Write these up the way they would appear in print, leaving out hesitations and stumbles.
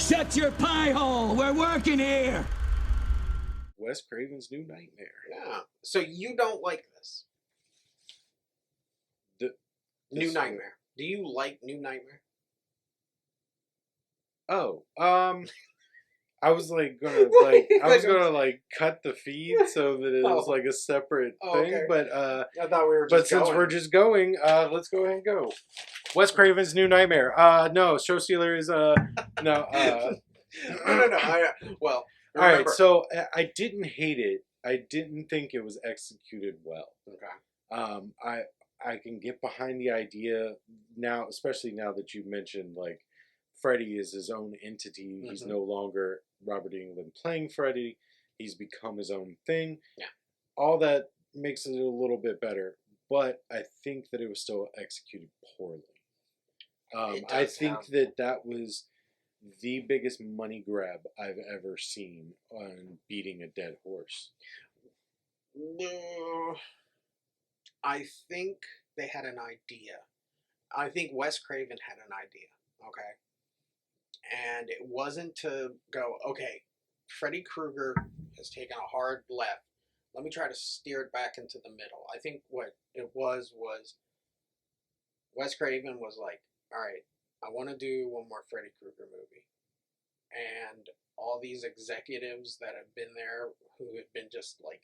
Shut your pie hole! We're working here! Wes Craven's New Nightmare. Yeah. So you don't like this? New Nightmare. Do you like New Nightmare? Oh, I was like gonna cut the feed so that it was like a separate thing, okay. but I thought we were just but since we're just going, let's go ahead and go. Wes Craven's New Nightmare. No, Show Stealer is no. no. Well, remember. All right. So I didn't hate it. I didn't think it was executed well. Okay. I can get behind the idea now, especially now that you mentioned like Freddy is his own entity. Mm-hmm. He's no longer Robert Englund playing Freddy. He's become his own thing. Yeah. All that makes it a little bit better, but I think that it was still executed poorly. I think that was the biggest money grab I've ever seen on beating a dead horse. I think they had an idea. I think Wes Craven had an idea, okay? And it wasn't to go, okay, Freddy Krueger has taken a hard left. Let me try to steer it back into the middle. I think what it was Wes Craven was like, all right, I want to do one more Freddy Krueger movie. And all these executives that have been there who have been just like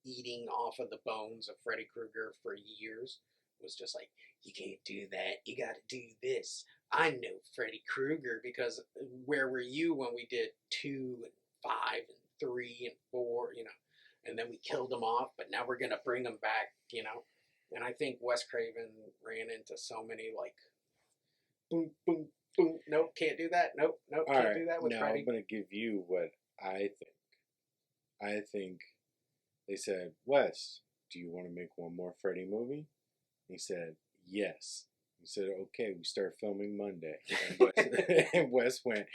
eating off of the bones of Freddy Krueger for years was just like, you can't do that. You got to do this. I know Freddy Krueger because where were you when we did 2 and 5 and 3 and 4, you know, and then we killed them off, but now we're going to bring them back, you know. And I think Wes Craven ran into so many like, boom, boom, boom. Nope, can't do that. Nope, can't do that with Freddy. I'm going to give you what I think. I think they said, Wes, do you want to make one more Freddy movie? He said, yes. He said, okay, we start filming Monday. And Wes went,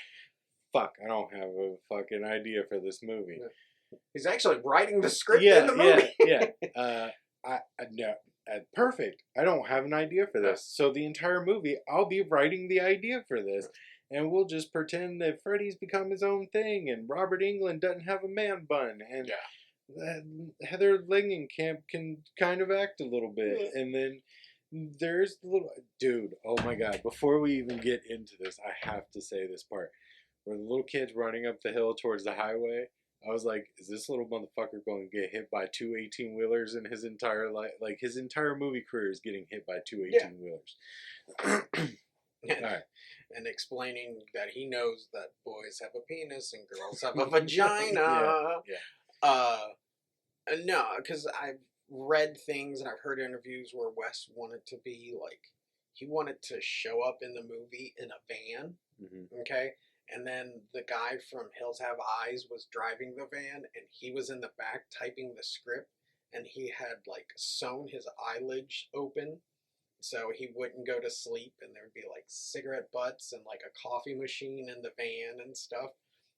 fuck, I don't have a fucking idea for this movie. He's actually writing the script in the movie. No, perfect. I don't have an idea for this. So the entire movie, I'll be writing the idea for this. And we'll just pretend that Freddy's become his own thing and Robert Englund doesn't have a man bun. And Heather Langenkamp can kind of act a little bit. And then there's the little dude. Oh my god! Before we even get into this, I have to say this part where the little kid's running up the hill towards the highway. I was like, is this little motherfucker going to get hit by 2 18-wheelers in his entire life? Like his entire movie career is getting hit by 2 18-wheelers. And explaining that he knows that boys have a penis and girls have a vagina. No, because I've read things and I've heard interviews where Wes wanted to be like, he wanted to show up in the movie in a van, okay? And then the guy from Hills Have Eyes was driving the van and he was in the back typing the script and he had like sewn his eyelids open so he wouldn't go to sleep and there'd be like cigarette butts and like a coffee machine in the van and stuff.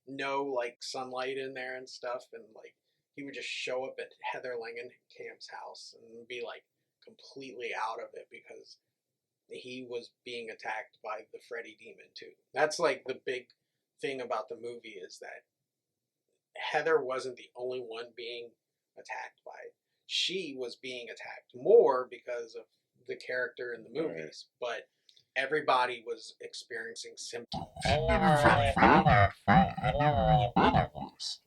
No like sunlight in there and stuff, and like he would just show up at Heather Langenkamp's house and be like completely out of it because he was being attacked by the Freddy demon too. That's like the big thing about the movie is that Heather wasn't the only one being attacked by it. She was being attacked more because of the character in the movies, but everybody was experiencing symptoms. I never really bothered this.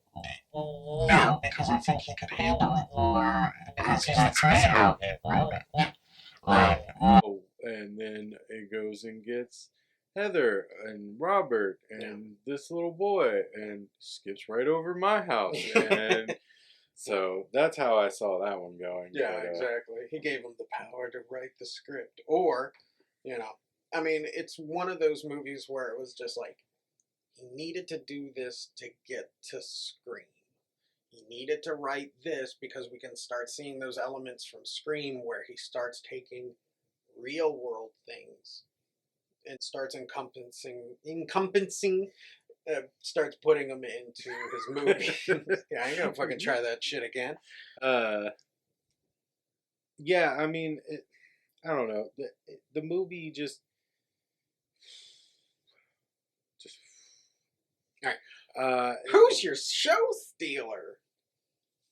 No, because I think he could handle it more because he's the first outfit, right? And then it goes and gets Heather and Robert and this little boy and skips right over my house. And so that's how I saw that one going. Yeah, exactly. He gave him the power to write the script. Or, you know, I mean, it's one of those movies where it was just like, he needed to do this to get to Scream. He needed to write this because we can start seeing those elements from Scream where he starts taking real world things and starts starts putting them into his movie. Yeah, I ain't gonna fucking try that shit again. Yeah, I mean, I don't know. The movie just Who's your show stealer?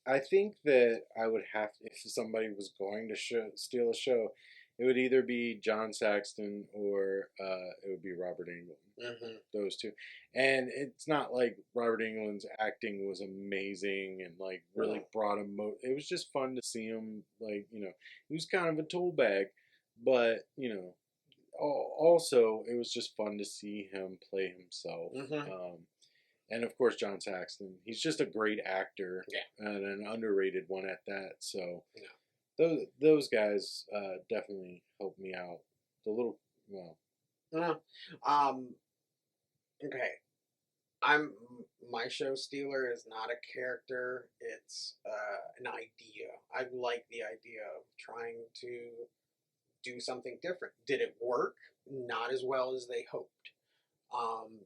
I think that I would have to, if somebody was going to steal a show, it would either be John Saxon or it would be Robert Englund. Mm-hmm. Those two. And it's not like Robert Englund's acting was amazing and like really brought him. It was just fun to see him. Like, you know, he was kind of a tool bag, but, you know, also it was just fun to see him play himself. Mm-hmm. And of course, John Saxon. He's just a great actor, and an underrated one at that. So, those guys definitely helped me out. The little, Okay. My show stealer is not a character. It's an idea. I like the idea of trying to do something different. Did it work? Not as well as they hoped.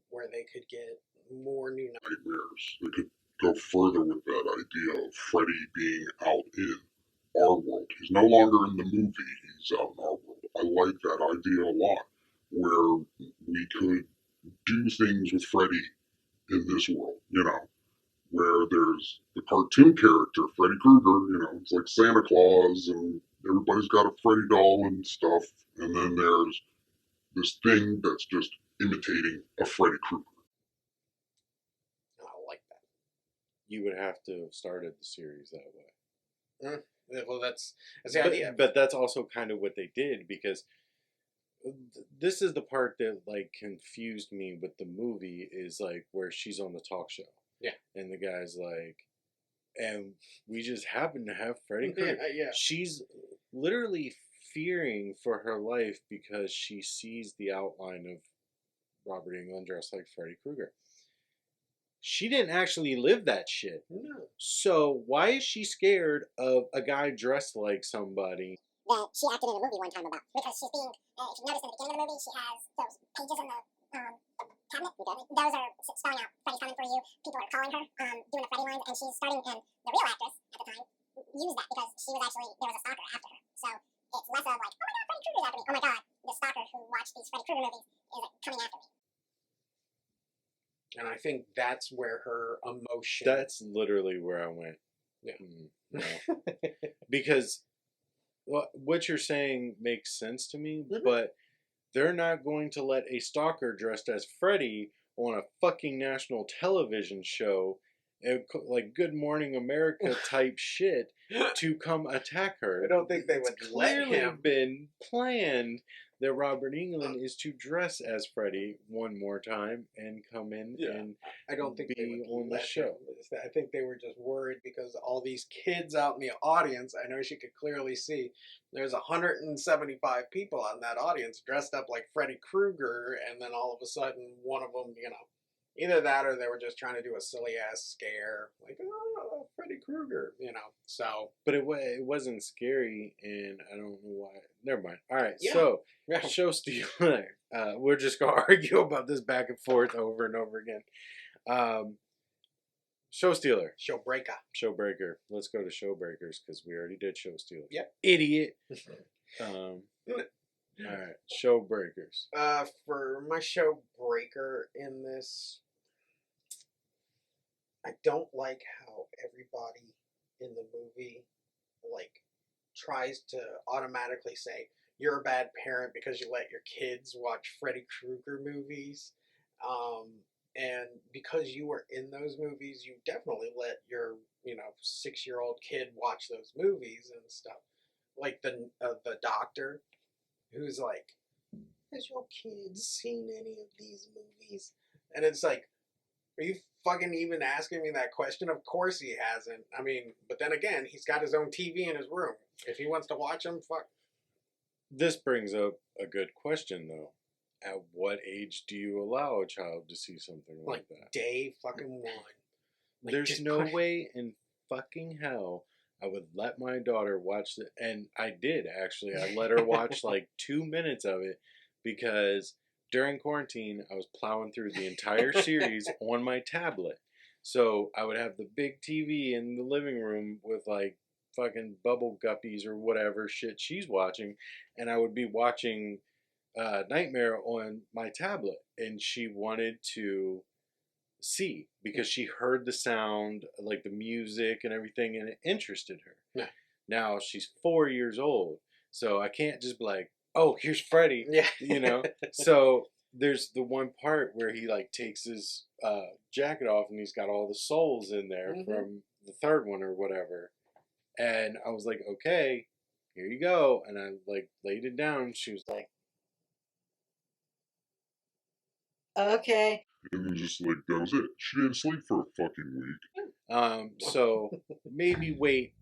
Where they could get more new nightmares. They could go further with that idea of Freddy being out in our world. He's no longer in the movie, he's out in our world. I like that idea a lot, where we could do things with Freddy in this world, you know, where there's the cartoon character, Freddy Krueger, you know, it's like Santa Claus, and everybody's got a Freddy doll and stuff, and then there's this thing that's just imitating a Freddy Krueger. I like that. You would have to have started the series that way. Well, that's the idea. But that's also kind of what they did, because this is the part that like confused me with the movie, is like where she's on the talk show. Yeah. And the guy's like, and we just happen to have Freddy Krueger. Yeah. She's literally fearing for her life because she sees the outline of Robert Englund dressed like Freddy Krueger. She didn't actually live that shit. No. So why is she scared of a guy dressed like somebody that she acted in a movie one time about? Because she's being, if you notice in the beginning of the movie, she has those pages in the cabinet. Okay. Those are spelling out Freddy's coming for you. People are calling her, doing the Freddy lines, and she's starting, and the real actress at the time used that because she was actually, there was a stalker after her. So it's less of like, oh my god, Freddy Krueger's after me. Oh my god, the stalker who watched these Freddy Krueger movies is like, coming after me. And I think that's where her emotion... That's literally where I went. Yeah. No. Because what you're saying makes sense to me, but they're not going to let a stalker dressed as Freddy on a fucking national television show, like Good Morning America type shit, to come attack her. I don't think they would let him. Been planned that Robert Englund is to dress as Freddy one more time and come in and I don't think be they would on the let show. him. I think they were just worried because all these kids out in the audience, I know she could clearly see, there's 175 people on that audience dressed up like Freddy Krueger, and then all of a sudden one of them, you know, either that or they were just trying to do a silly ass scare, like, oh, Freddy Krueger, you know. So, but it wasn't scary, and I don't know why. Never mind. All right, so show stealer. We're just gonna argue about this back and forth over and over again. Show stealer, showbreaker. Let's go to showbreakers because we already did show stealer. Yep. Idiot. All right, showbreakers. For my show breaker in this, I don't like how everybody in the movie, like, tries to automatically say, you're a bad parent because you let your kids watch Freddy Krueger movies. And because you were in those movies, you definitely let your, 6-year-old kid watch those movies and stuff. Like the doctor, who's like, has your kid seen any of these movies? And it's like, are you fucking even asking me that question? Of course he hasn't. I mean, but then again, he's got his own TV in his room. If he wants to watch them, fuck. This brings up a good question, though. At what age do you allow a child to see something like that? Day fucking one. Like, there's no way in fucking hell I would let my daughter watch it. And I did, actually. I let her watch like 2 minutes of it because during quarantine, I was plowing through the entire series on my tablet. So I would have the big TV in the living room with like fucking Bubble Guppies or whatever shit she's watching. And I would be watching Nightmare on my tablet. And she wanted to see because she heard the sound, like the music and everything, and it interested her. Yeah. Now she's 4 years old, so I can't just be like, "Oh, here's Freddy," Yeah. you know. So there's the one part where he like takes his jacket off and he's got all the souls in there from the third one or whatever, and I was like, "Okay, here you go," and I like laid it down. She was like, "Okay." And then just like that was it. She didn't sleep for a fucking week. So maybe wait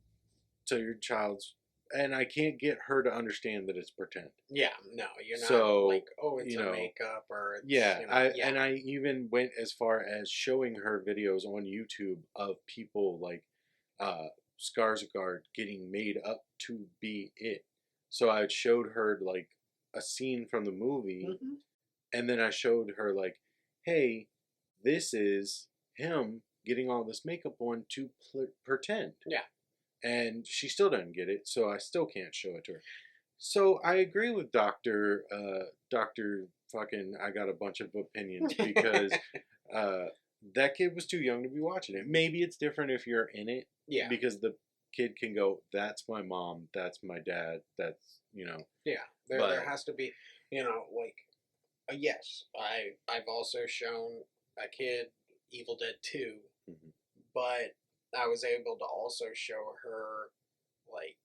till your child's, and I can't get her to understand that it's pretend. Yeah, no, you're not So, like, oh, it's you a know, makeup or it's, Yeah, you know, and I even went as far as showing her videos on YouTube of people like Skarsgård getting made up to be it. So I showed her like a scene from the movie, and then I showed her like, hey, this is him getting all this makeup on to pretend. Yeah. And she still doesn't get it, so I still can't show it to her. So I agree with Doctor fucking I got a bunch of opinions because that kid was too young to be watching it. Maybe it's different if you're in it. Yeah. Because the kid can go, that's my mom, that's my dad, that's, you know. Yeah. There has to be, you know, like, yes, I've also shown a kid Evil Dead 2, but I was able to also show her like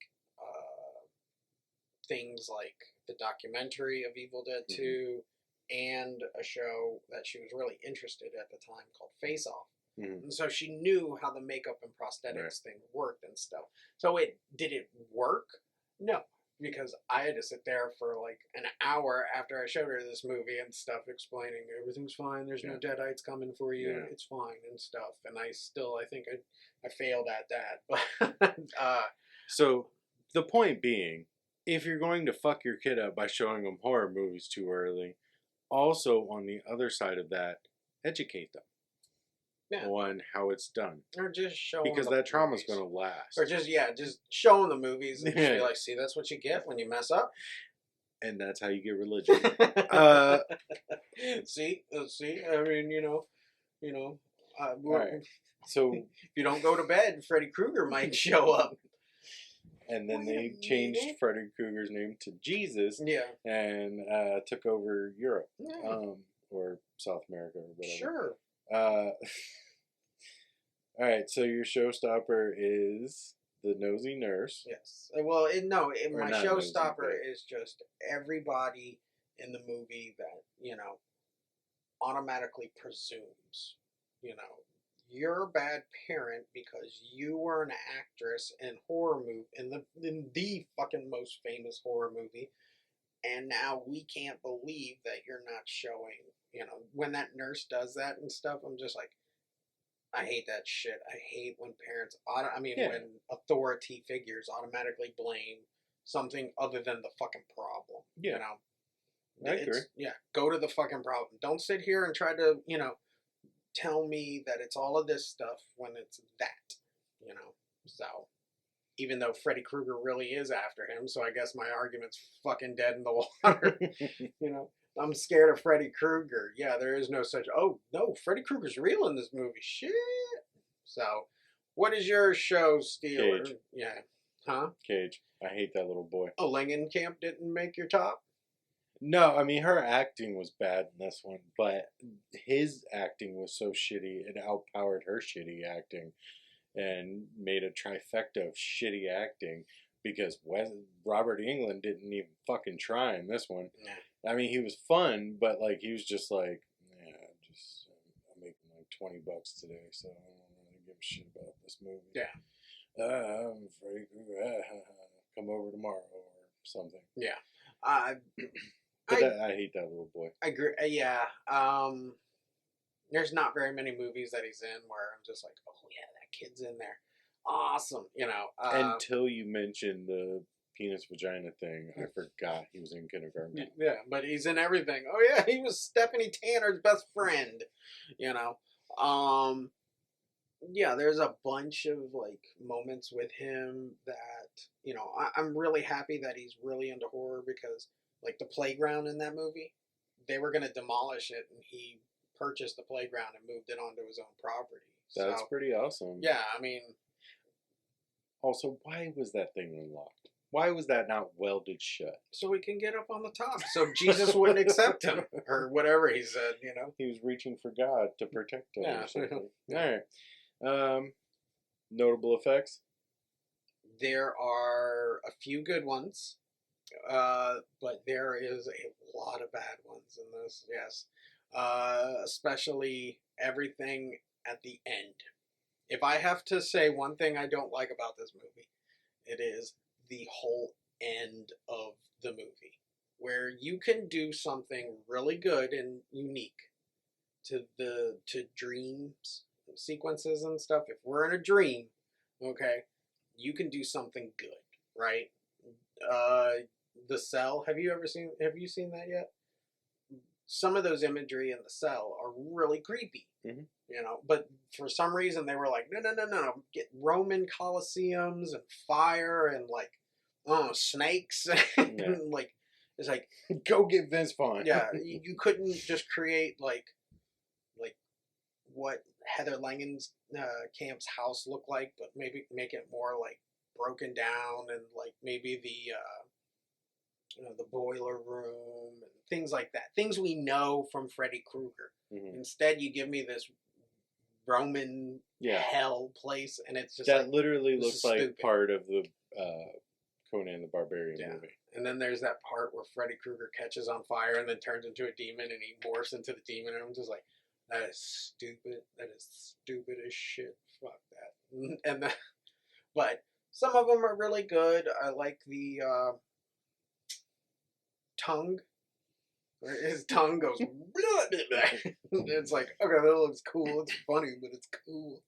things like the documentary of Evil Dead 2 and a show that she was really interested at the time called Face Off. And so she knew how the makeup and prosthetics thing worked and stuff. So did it work? No, because I had to sit there for like an hour after I showed her this movie and stuff, explaining everything's fine. There's no deadites coming for you. Yeah. It's fine and stuff. And I think I failed at that. But so the point being, if you're going to fuck your kid up by showing them horror movies too early, also on the other side of that, educate them. On how it's done, or just show because that trauma's going to last, or just show them the movies and just be like, see, that's what you get when you mess up, and that's how you get religion. See, I mean, right. So if you don't go to bed, Freddy Krueger might show up. And then they changed Freddy Krueger's name to Jesus, and took over Europe, or South America, or whatever. Sure. All right, so your showstopper is the nosy nurse. Yes. Well, my showstopper nosy, is just everybody in the movie that, automatically presumes, you're a bad parent because you were an actress in horror movie, in the fucking most famous horror movie, and now we can't believe that you're not showing. When that nurse does that and stuff, I'm just like, I hate that shit. I hate when parents, when authority figures automatically blame something other than the fucking problem. Yeah. I agree. Yeah, go to the fucking problem. Don't sit here and try to, tell me that it's all of this stuff when it's that, So, even though Freddy Krueger really is after him, so I guess my argument's fucking dead in the water, I'm scared of Freddy Krueger. Yeah, there is no such. Oh no, Freddy Krueger's real in this movie. Shit. So, what is your show, Steeler? Cage. Yeah, huh? Cage. I hate that little boy. Oh, Langenkamp didn't make your top. No, I mean her acting was bad in this one, but his acting was so shitty it outpowered her shitty acting, and made a trifecta of shitty acting because Robert Englund didn't even fucking try in this one. Yeah. I mean, he was fun, but like he was just like, I'm making like $20 today, so I don't really give a shit about this movie. Yeah. I'm afraid come over tomorrow or something. Yeah. But I hate that little boy. I agree. Yeah. There's not very many movies that he's in where I'm just like, oh yeah, that kid's in there. Awesome. Until you mentioned the penis vagina thing, I forgot he was in Kindergarten. Yeah, but he's in everything. Oh yeah, he was Stephanie Tanner's best friend. Yeah, there's a bunch of like moments with him that I'm really happy that he's really into horror, because like the playground in that movie, they were gonna demolish it and he purchased the playground and moved it onto his own property. That's So, pretty awesome. yeah, I mean, Also, why was that thing unlocked? Why was that not welded shut? so we can get up on the top, so Jesus wouldn't accept him or whatever he said. You know. He was reaching for God to protect him Yeah. or something. All right. Notable effects. There are a few good ones, but there is a lot of bad ones in this. Yes, especially everything at the end. If I have to say one thing I don't like about this movie, it is the whole end of the movie, where you can do something really good and unique to dreams sequences and stuff. If we're in a dream, okay, you can do something good, right? The Cell. Have you seen that yet? Some of those imagery in The Cell are really creepy. Mm-hmm. You know, but for some reason they were like, no, get Roman Colosseums and fire and like, snakes and Yeah. like, it's like, Go get Vince Vaughn. yeah, you couldn't just create like what Heather Langen's camp's house looked like, but maybe make it more like broken down and like maybe the boiler room and things like that. Things we know from Freddy Krueger. Mm-hmm. Instead, you give me this Roman hell place, and it's just that literally this looks is like stupid. part of the Conan the Barbarian movie. And then there's that part where Freddy Krueger catches on fire and then turns into a demon, and he morphs into the demon, and I'm just like, that is stupid. That is stupid as shit. Fuck that. But some of them are really good. I like the tongue. His tongue goes. It's like, okay, that looks cool. It's funny, but it's cool.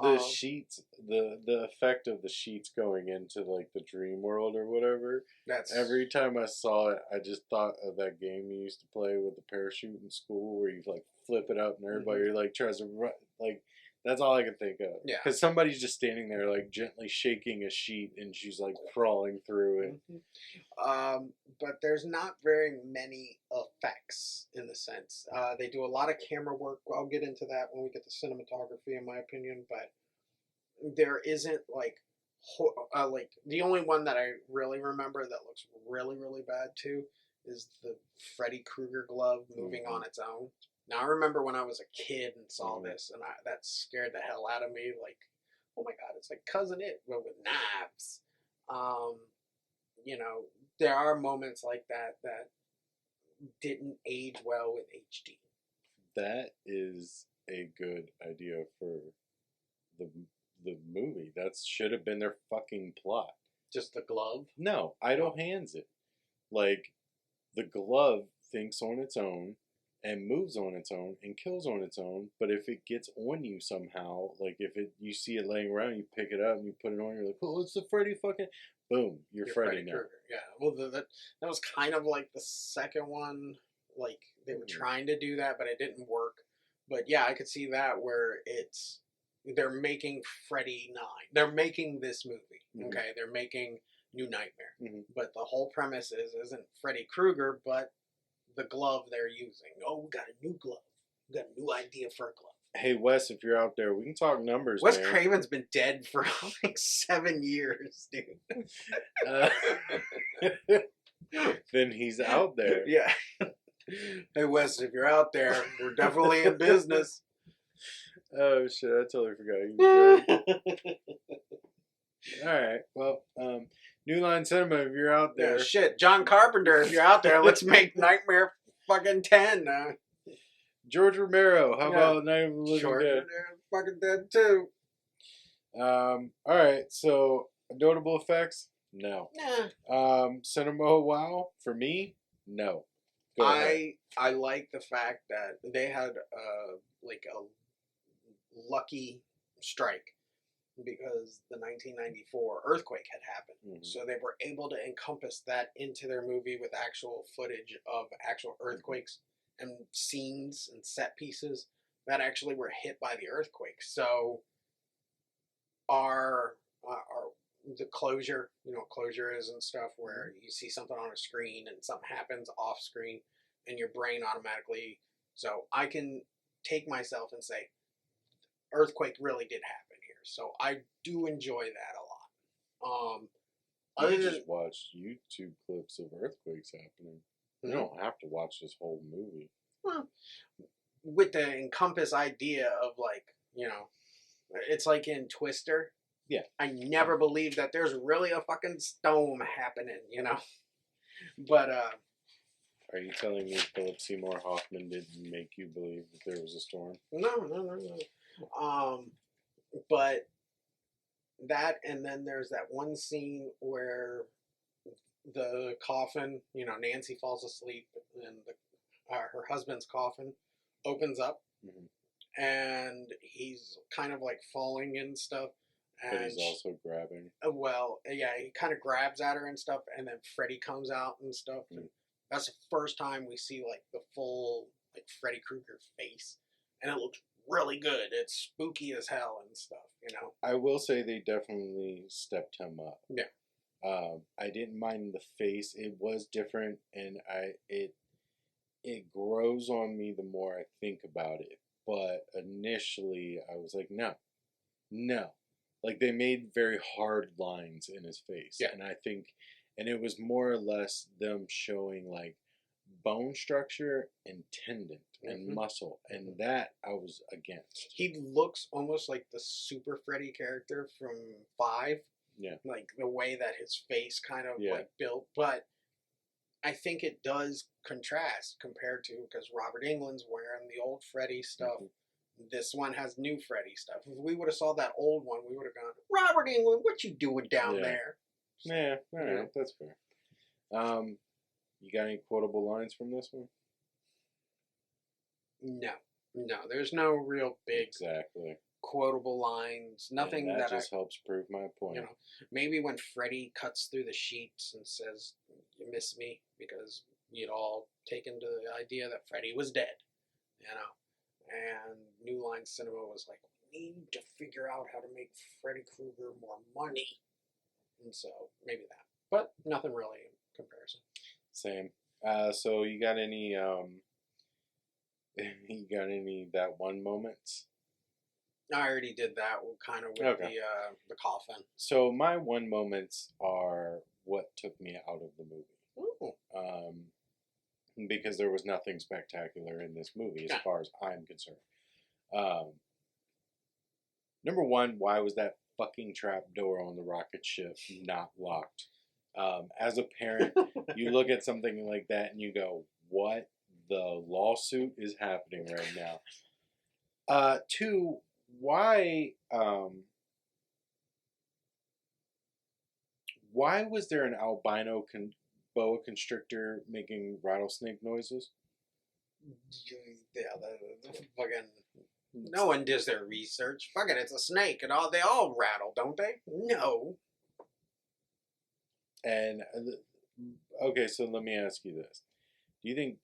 The sheets, the effect of the sheets going into like the dream world or whatever. That's every time I saw it, I just thought of that game you used to play with the parachute in school, where you like flip it up and everybody like tries to run. Like that's all I can think of. Yeah, because somebody's just standing there like gently shaking a sheet, and she's like crawling through it. But there's not very many effects in the sense. They do a lot of camera work. I'll get into that when we get to cinematography, in my opinion. But there isn't like the only one that I really remember that looks really, really bad too is the Freddy Krueger glove moving on its own. Now I remember when I was a kid and saw this, and that scared the hell out of me. Like, oh my god, it's like Cousin It, but with knives. You know, there are moments like that didn't age well with HD. That is a good idea for the movie. That should have been their fucking plot. Just the glove? No, idle hands it. Like, the glove thinks on its own and moves on its own and kills on its own, but if it gets on you somehow, like if you see it laying around, you pick it up and you put it on, you're like, oh, it's the Freddy fucking... Boom, you're Freddy now. Krueger. Yeah, well, that was kind of like the second one. Like, they were trying to do that, but it didn't work. But yeah, I could see that where they're making Freddy 9. They're making this movie, okay? They're making New Nightmare. But the whole premise isn't Freddy Krueger, but the glove they're using. Oh, we got a new glove. We got a new idea for a glove. Hey, Wes, if you're out there, we can talk numbers, Wes man. Craven's been dead for like 7 years, dude. Then he's out there. Yeah. Hey, Wes, if you're out there, we're definitely in business. Oh, shit, I totally forgot. All right, well, New Line Cinema, if you're out there. Yeah, shit, John Carpenter, if you're out there, let's make Nightmare fucking 10. George Romero, how about Night of the Living George Dead? Fucking dead too. All right, so notable effects? No. Cinema wow? For me? No. Go ahead. I like the fact that they had like a lucky strike because the 1994 earthquake had happened. So they were able to encompass that into their movie with actual footage of actual earthquakes and scenes and set pieces that actually were hit by the earthquake. So our the closure, closure is and stuff where you see something on a screen and something happens off screen and your brain automatically. So I can take myself and say, earthquake really did happen here. So I do enjoy that a lot. You Other can than just watch YouTube clips of earthquakes happening. You Mhm. don't have to watch this whole movie. well, with the encompass idea of like, it's like in Twister. Yeah. I never believed that there's really a fucking storm happening, But Are you telling me Philip Seymour Hoffman didn't make you believe that there was a storm? no. But that, and then there's that one scene where the coffin, Nancy falls asleep, and her husband's coffin opens up, Mm-hmm. and he's kind of like falling and stuff. And But he's also grabbing. well, yeah, he kind of grabs at her and stuff, and then Freddy comes out and stuff. And that's the first time we see like the full like Freddy Krueger face, and it looks really good. It's spooky as hell and stuff. I will say they definitely stepped him up. Yeah. I didn't mind the face. It was different, and it grows on me the more I think about it. But initially, I was like, no. Like, they made very hard lines in his face. Yeah. And I think, and it was more or less them showing, like, bone structure and tendon and muscle. And that I was against. He looks almost like the Super Freddy character from 5. Yeah. Like, the way that his face kind of, Yeah. like, built. But I think it does contrast compared to, because Robert Englund's wearing the old Freddy stuff. This one has new Freddy stuff. If we would have saw that old one, we would have gone, Robert Englund, what you doing down there? Yeah, all right, that's fair. You got any quotable lines from this one? No, there's no real big Exactly. quotable lines. Nothing and that that just helps prove my point. maybe when Freddy cuts through the sheets and says, "You miss me," because you'd all taken to the idea that Freddy was dead, And New Line Cinema was like, we need to figure out how to make Freddy Krueger more money, and so maybe that, but nothing really in comparison. Same. So you got any that one moments? I already did that kind of with the coffin. So my one moments are what took me out of the movie. Ooh. Because there was nothing spectacular in this movie as far as I'm concerned. Number one, why was that fucking trap door on the rocket ship not locked? As a parent, you look at something like that and you go, what the lawsuit is happening right now? Two, why was there an albino boa constrictor making rattlesnake noises? Yeah, the fucking... No one does their research. Fucking, it's a snake, and they all rattle, don't they? No. And okay, so let me ask you this: do you think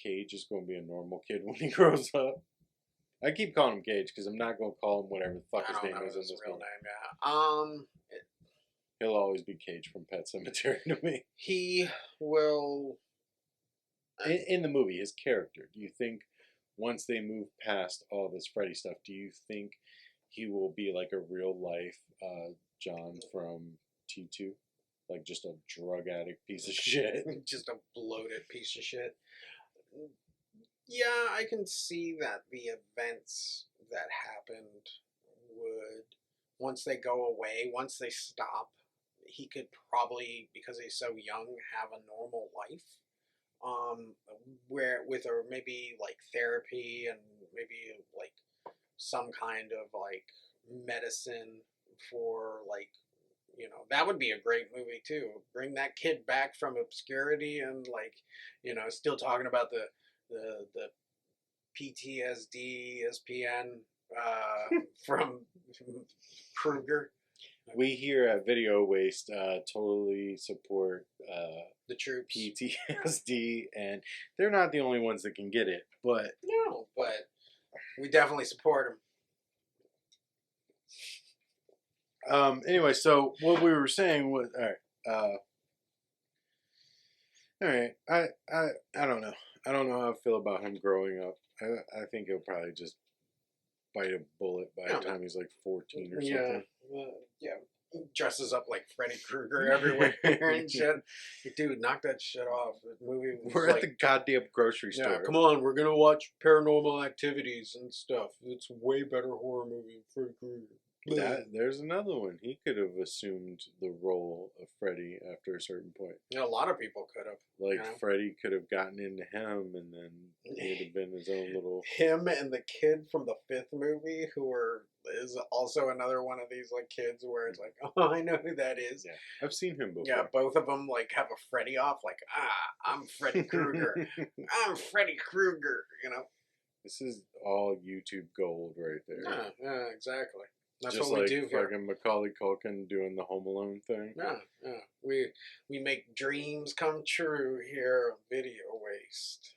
Cage is going to be a normal kid when he grows up? I keep calling him Cage because I'm not going to call him whatever the fuck his name is in this real movie. name. Yeah. He'll always be Cage from Pet Sematary to me. He will. In the movie, his character. Do you think once they move past all this Freddy stuff, do you think he will be like a real life John from T2? Like just a drug addict piece of shit? Just a bloated piece of shit. Yeah, I can see that the events that happened would, once they go away, once they stop, he could probably, because he's so young, have a normal life. Where with maybe like therapy and maybe like some kind of like medicine for like, that would be a great movie too. Bring that kid back from obscurity and like, still talking about the PTSD, SPN from Krueger. We here at Video Waste totally support the troops. PTSD, and they're not the only ones that can get it, but... No, but we definitely support them. Anyway, so what we were saying was... Alright, I don't know. I don't know how I feel about him growing up. I think he'll probably just bite a bullet by the time he's like 14 or something. Yeah. Dresses up like Freddy Krueger everywhere and shit. Dude, knock that shit off. The movie was We're at the goddamn grocery store. yeah, come on, we're gonna watch Paranormal Activities and stuff. It's a way better horror movie than Freddy Krueger. There's another one. He could have assumed the role of Freddy after a certain point. Yeah, a lot of people could have. Like, you know? Freddy could have gotten into him, and then he'd have been his own little... Him and the kid from the 5th movie, is also another one of these like kids where it's like, oh, I know who that is. Yeah, I've seen him before. Yeah, both of them like have a Freddy off, like, I'm Freddy Krueger. I'm Freddy Krueger, you know? This is all YouTube gold right there. Yeah, exactly. That's Just what we like do here. fucking Macaulay Culkin doing the Home Alone thing. Yeah. We make dreams come true here on Video Waste.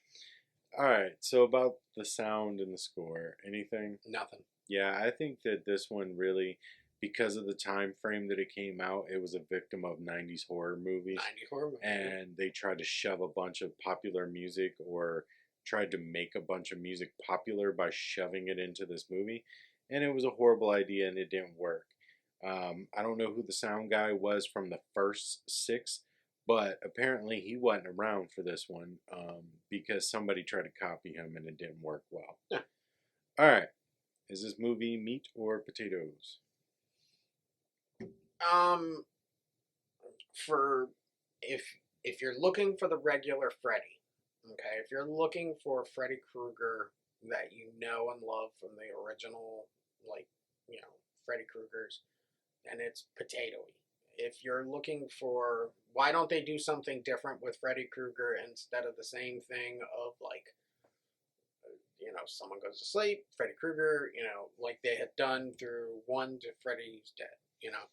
Alright, so about the sound and the score, anything? Nothing. Yeah, I think that this one really, because of the time frame that it came out, it was a victim of 90s horror movies. 90 horror movie. And they tried to shove a bunch of popular music or tried to make a bunch of music popular by shoving it into this movie. And it was a horrible idea and it didn't work. I don't know who the sound guy was from the first 6, but apparently he wasn't around for this one because somebody tried to copy him and it didn't work well. Yeah. All right. Is this movie meat or potatoes? For if you're looking for the regular Freddy, okay, if you're looking for Freddy Krueger that you know and love from the original, like, you know, Freddy Kruegers, then it's potatoey. If you're looking for, why don't they do something different with Freddy Krueger instead of the same thing of like, you know, someone goes to sleep, Freddy Krueger, you know, like they had done through 1 to Freddy's Dead, you know,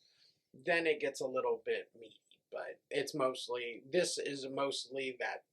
then it gets a little bit meaty. But it's mostly, this is mostly that